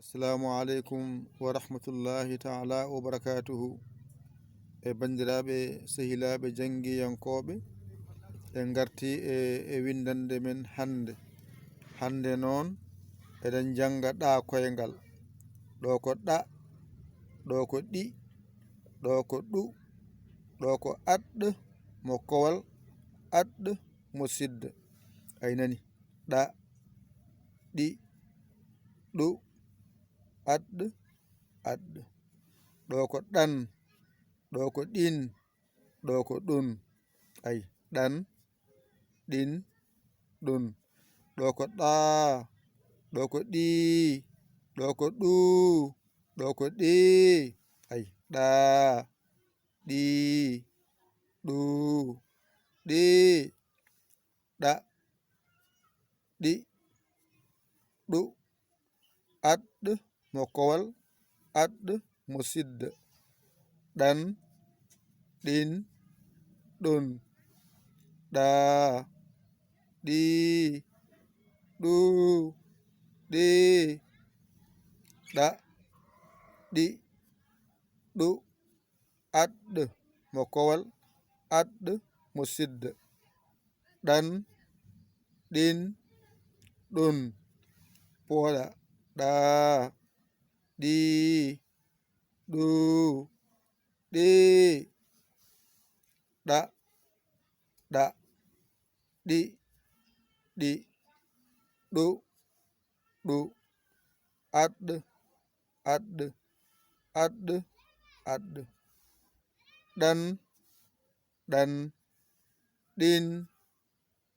Assalamu alaikum wa rahmatullahi ta'ala wa barakatuhu. E bandiraɓe sehilaɓe jangiyankoɓe en garti e windande men hande noon eɗen janga ɗa koyngal. Ɗo ko ɗa, ɗo ko ɗi, ɗo ko ɗu, ɗo ko aɗɗ mo kowal, aɗɗ mo sidda. Ay nani ɗa, ɗi, ɗu, aɗɗ, aɗɗ. Ɗo ko ɗan, ɗo ko ɗin, ɗo ko ɗun. Ay ɗan, ɗin, ɗun. Ɗo ko ɗa, ɗo ko ɗi, ɗo ko ɗu, ɗo ko ɗi. Ay ɗa, ɗi, ɗu, ɗi. Ɗa, ɗi, ɗu, aɗɗ mo kowal, aɗɗ mo sidda. Ɗan, ɗin, ɗun. Ɗa, ɗi, ɗu, ɗi. Ɗa, ɗi, ɗu, aɗɗ mo kowal, aɗɗ mo sidda. Ɗan, ɗin, ɗun. Poɗa. Ɗa, ɗi, ɗu, ɗi. Ɗa, ɗa, ɗi, ɗi, ɗu, ɗu. Aɗɗ, aɗɗ, aɗɗ, aɗɗ. Ɗan, ɗan, ɗin,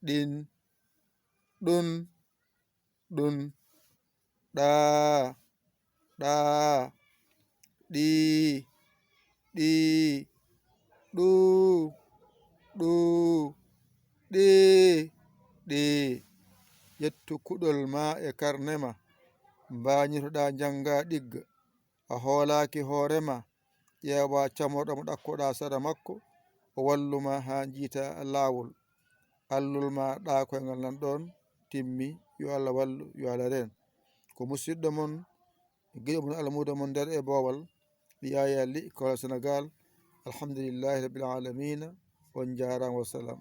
ɗin, ɗun, ɗun. Ɗa, ɗa, ɗi, ɗi, ɗu, ɗu, ɗi, ɗi. Ƴettu kuɗol ma e karnema mbañitoɗa janga ɗigga. A hoolaki hoorema ƴeewa camorɗo mo ɗakkoɗa sara makko o walluma ha jiita lawol. Allol ma ɗa koyngal nan ɗon timmi. Yo Allah wallu, yo Allah ren. Ko musidɗo mon giɗo mon almudo mon nder e bowal Yaya Ly, Kolal Sénégal. Alhamdulillahi rabbil alamina. On jarama, wassalam.